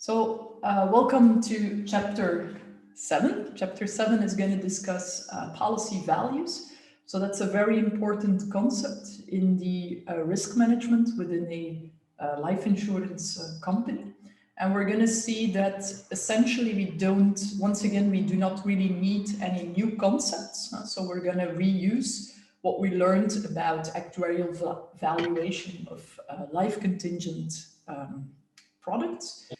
Welcome to Chapter 7. Chapter 7 is going to discuss policy values. So that's a very important concept in the risk management within a life insurance company. And we're going to see that essentially we do not really need any new concepts. So we're going to reuse what we learned about actuarial valuation of life contingent products,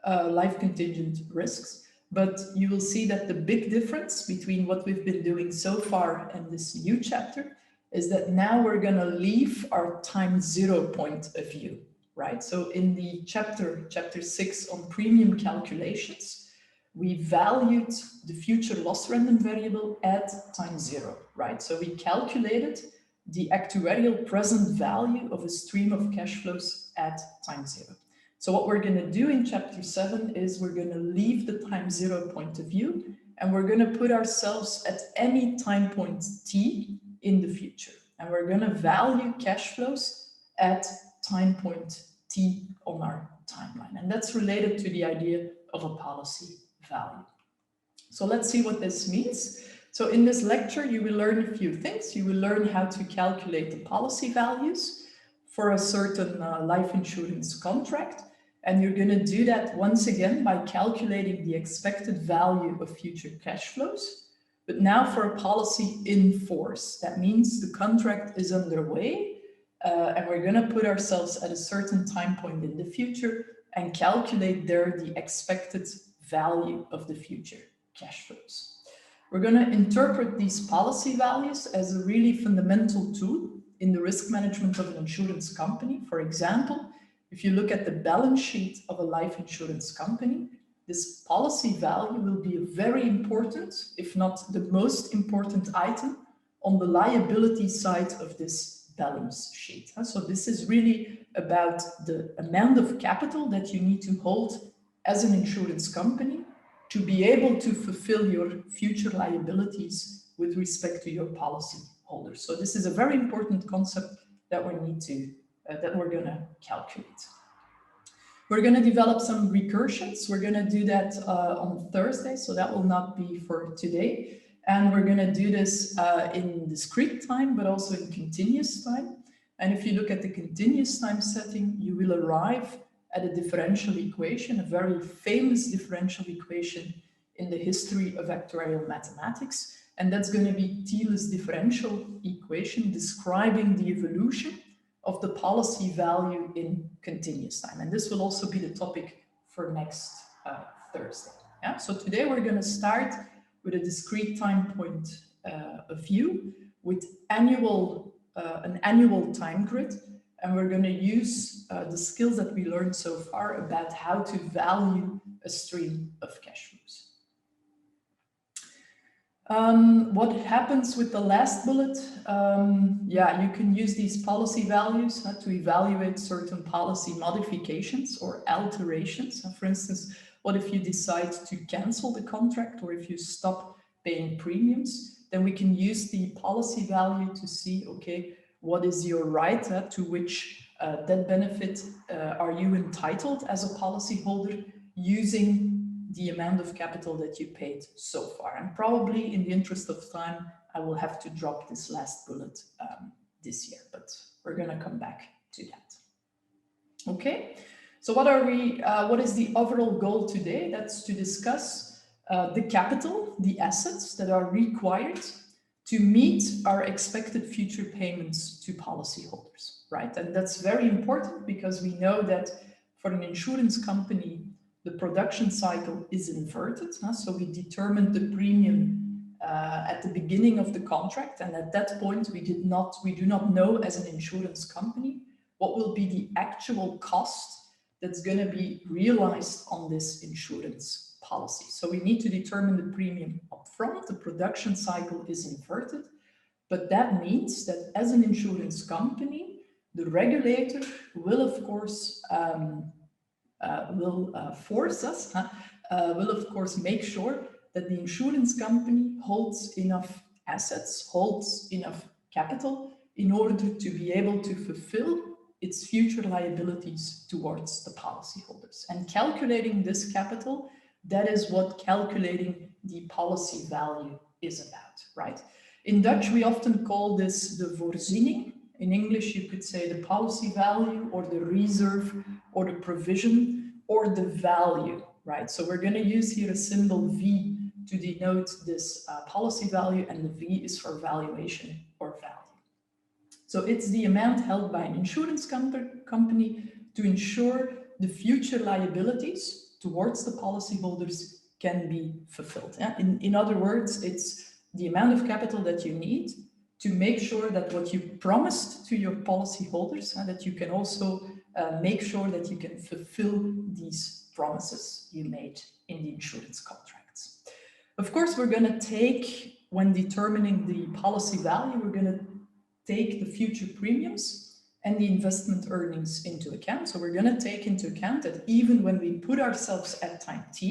life contingent risks. But you will see that the big difference between what we've been doing so far and this new chapter is that now we're going to leave our time zero point of view, right? So in the chapter 6 on premium calculations, we valued the future loss random variable at time zero, right? So we calculated the actuarial present value of a stream of cash flows at time zero. So what we're going to do in Chapter 7 is we're going to leave the time zero point of view and we're going to put ourselves at any time point t in the future. And we're going to value cash flows at time point t on our timeline. And that's related to the idea of a policy value. So let's see what this means. So in this lecture, you will learn a few things. You will learn how to calculate the policy values for a certain life insurance contract. And you're going to do that once again by calculating the expected value of future cash flows. But now for a policy in force. That means the contract is underway and we're going to put ourselves at a certain time point in the future and calculate there the expected value of the future cash flows. We're going to interpret these policy values as a really fundamental tool in the risk management of an insurance company. For example, if you look at the balance sheet of a life insurance company, this policy value will be a very important, if not the most important item on the liability side of this balance sheet. So this is really about the amount of capital that you need to hold as an insurance company to be able to fulfill your future liabilities with respect to your policy holders. So this is a very important concept that we need to, that we're going to calculate. We're going to develop some recursions. We're going to do that on Thursday, so that will not be for today. And we're going to do this in discrete time, but also in continuous time. And if you look at the continuous time setting, you will arrive at a differential equation, a very famous differential equation in the history of actuarial mathematics. And that's going to be Thiele's differential equation describing the evolution of the policy value in continuous time. And this will also be the topic for next Thursday. Yeah? So today we're going to start with a discrete time point of view with an annual time grid. And we're going to use the skills that we learned so far about how to value a stream of cash flows. What happens with the last bullet? You can use these policy values to evaluate certain policy modifications or alterations. For instance, what if you decide to cancel the contract or if you stop paying premiums? Then we can use the policy value to see, okay, what is your right to which death benefit are you entitled as a policyholder using the amount of capital that you paid so far. And probably in the interest of time, I will have to drop this last bullet this year, but we're going to come back to that. Okay, so what is the overall goal today? That's to discuss the capital, the assets that are required to meet our expected future payments to policyholders, right? And that's very important because we know that for an insurance company, the production cycle is inverted. So we determined the premium at the beginning of the contract. And at that point, we do not know as an insurance company what will be the actual cost that's going to be realized on this insurance policy. So we need to determine the premium upfront. The production cycle is inverted. But that means that as an insurance company, the regulator will, of course, will of course make sure that the insurance company holds enough assets, holds enough capital in order to be able to fulfill its future liabilities towards the policyholders. And calculating this capital, that is what calculating the policy value is about, right? In Dutch, we often call this the voorziening. In English, you could say the policy value or the reserve or the provision or the value, right? So we're going to use here a symbol V to denote this policy value, and the V is for valuation or value. So it's the amount held by an insurance company to ensure the future liabilities towards the policyholders can be fulfilled. Yeah? In other words, it's the amount of capital that you need to make sure that what you promised to your policyholders, that you can also make sure that you can fulfill these promises you made in the insurance contracts. Of course, we're going to take, when determining the policy value, we're going to take the future premiums and the investment earnings into account. So we're going to take into account that even when we put ourselves at time t,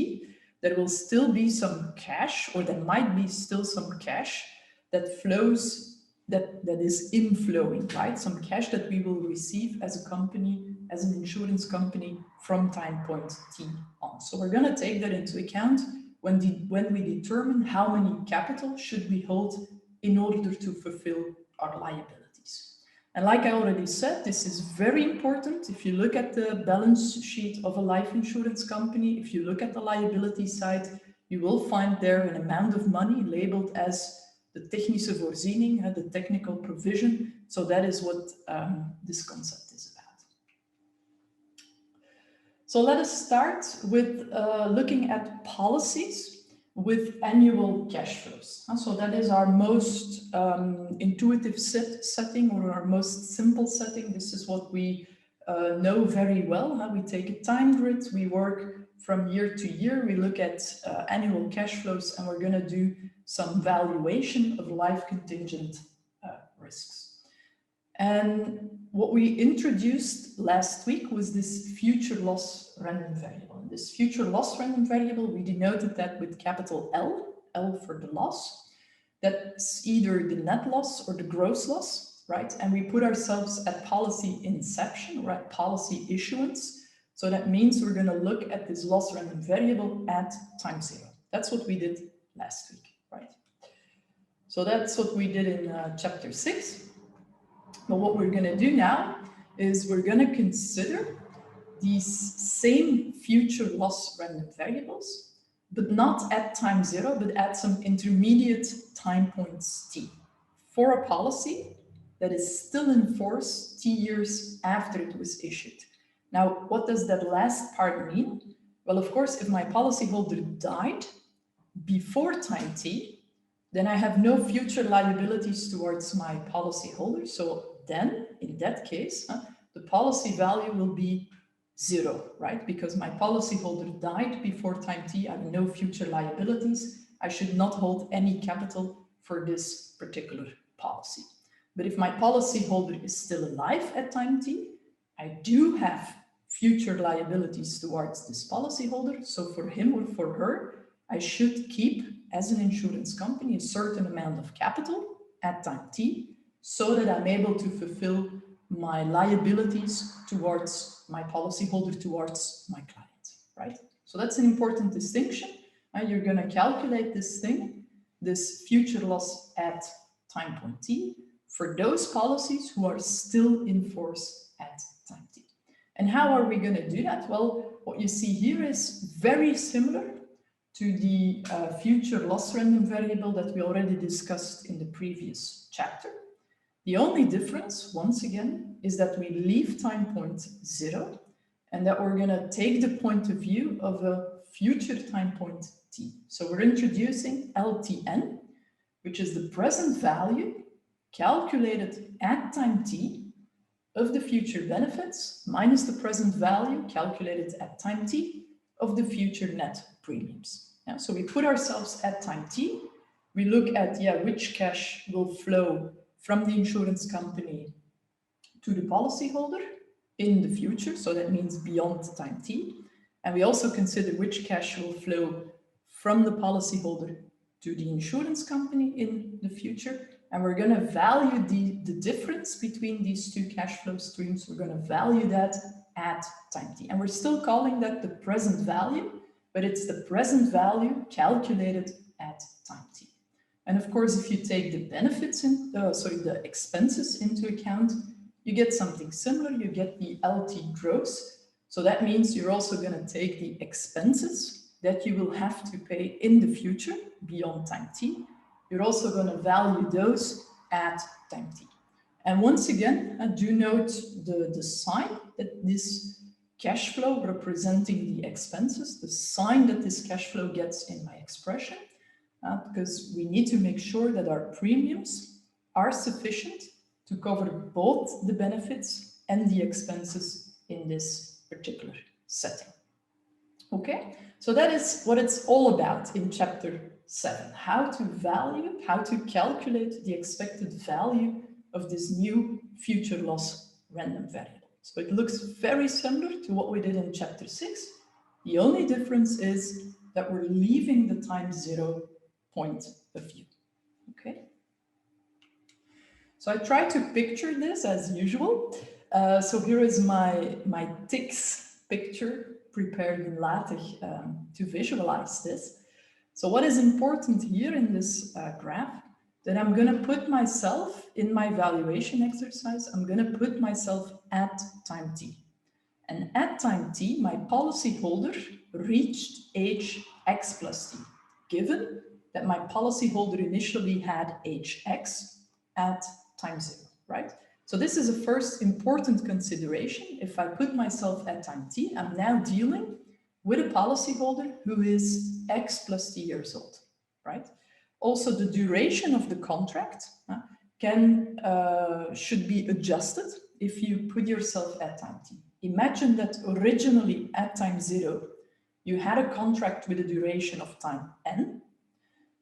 there will still be some cash, or there might be still some cash that flows, that is inflowing, right? Some cash that we will receive as a company, as an insurance company from time point t on. So we're going to take that into account when we determine how many capital should we hold in order to fulfill our liabilities. And like I already said, this is very important. If you look at the balance sheet of a life insurance company, if you look at the liability side, you will find there an amount of money labeled as the technische voorziening, the technical provision. So that is what this concept is about. So let us start with looking at policies with annual cash flows. So that is our most intuitive setting, or our most simple setting. This is what we know very well. We take a time grid, we work from year to year, we look at annual cash flows, and we're going to do some valuation of life contingent risks. And what we introduced last week was this future loss random variable. And this future loss random variable, we denoted that with capital L, L for the loss. That's either the net loss or the gross loss, right? And we put ourselves at policy inception or at policy issuance. So that means we're going to look at this loss random variable at time 0. That's what we did last week, right? So that's what we did in chapter 6. But what we're going to do now is we're going to consider these same future loss random variables, but not at time 0, but at some intermediate time points t, for a policy that is still in force t years after it was issued. Now, what does that last part mean? Well, of course, if my policyholder died before time t, then I have no future liabilities towards my policyholder. So then, in that case, the policy value will be 0, right? Because my policyholder died before time t, I have no future liabilities. I should not hold any capital for this particular policy. But if my policyholder is still alive at time t, I do have future liabilities towards this policyholder. So for him or for her, I should keep, as an insurance company, a certain amount of capital at time t, so that I'm able to fulfill my liabilities towards my policyholder, towards my client, right? So that's an important distinction. You're going to calculate this thing, this future loss at time point t, for those policies who are still in force at time t. And how are we going to do that? Well, what you see here is very similar to the future loss random variable that we already discussed in the previous chapter. The only difference, once again, is that we leave time point 0 and that we're going to take the point of view of a future time point t. So we're introducing LTN, which is the present value calculated at time t of the future benefits minus the present value calculated at time t of the future net premiums. Yeah, so we put ourselves at time t, we look at which cash will flow from the insurance company to the policyholder in the future, so that means beyond time t. And we also consider which cash will flow from the policyholder to the insurance company in the future. and we're going to value the difference between these two cash flow streams. We're going to value that at time t. And we're still calling that the present value, but it's the present value calculated at time t. And of course, if you take the benefits the expenses into account, you get something similar. You get the LT gross. So that means you're also going to take the expenses that you will have to pay in the future beyond time t. You're also going to value those at time t. And once again, do note the sign that this cash flow representing the expenses, the sign that this cash flow gets in my expression, because we need to make sure that our premiums are sufficient to cover both the benefits and the expenses in this particular setting. Okay, so that is what it's all about in chapter 7, how to value, how to calculate the expected value of this new future loss random variable. So it looks very similar to what we did in chapter 6. The only difference is that we're leaving the time zero point of view. Okay. So I try to picture this as usual. So here is my ticks picture prepared in LaTeX to visualize this. So what is important here in this graph, that I'm going to put myself in my valuation exercise, I'm going to put myself at time t. And at time t, my policyholder reached age x plus t, given that my policyholder initially had age x at time 0, right? So this is a first important consideration. If I put myself at time t, I'm now dealing with a policyholder who is x plus t years old, right? Also, the duration of the contract should be adjusted if you put yourself at time t. Imagine that originally at time 0, you had a contract with a duration of time n.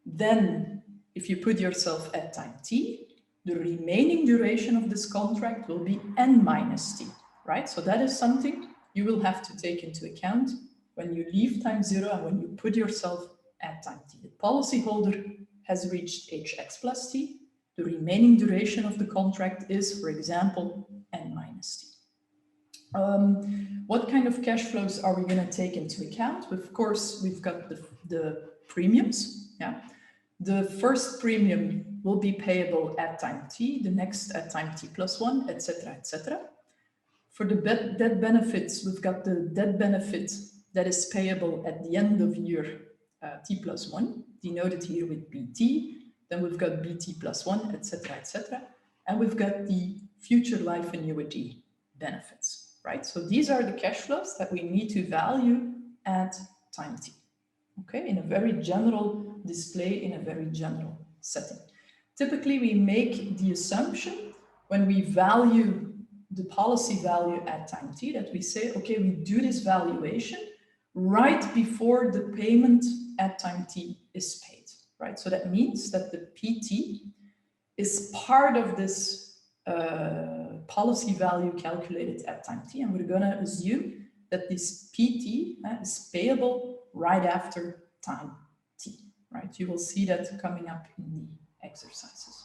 Then, if you put yourself at time t, the remaining duration of this contract will be n minus t, right? So that is something you will have to take into account when you leave time 0 and when you put yourself at time t. The policyholder has reached age x plus t. The remaining duration of the contract is, for example, n minus t. What kind of cash flows are we going to take into account? Of course, we've got the premiums. Yeah, the first premium will be payable at time t, the next at time t plus 1, etc., etc. For the debt benefits, we've got the debt benefit that is payable at the end of year t plus 1, denoted here with bt. Then we've got bt plus 1, etc., etc. And we've got the future life annuity benefits, right? So these are the cash flows that we need to value at time t, okay? In a very general display, in a very general setting. Typically, we make the assumption when we value the policy value at time t that we say, okay, we do this valuation right before the payment at time t is paid, right? So that means that the PT is part of this policy value calculated at time t, and we're going to assume that this PT is payable right after time t, right? You will see that coming up in the exercises.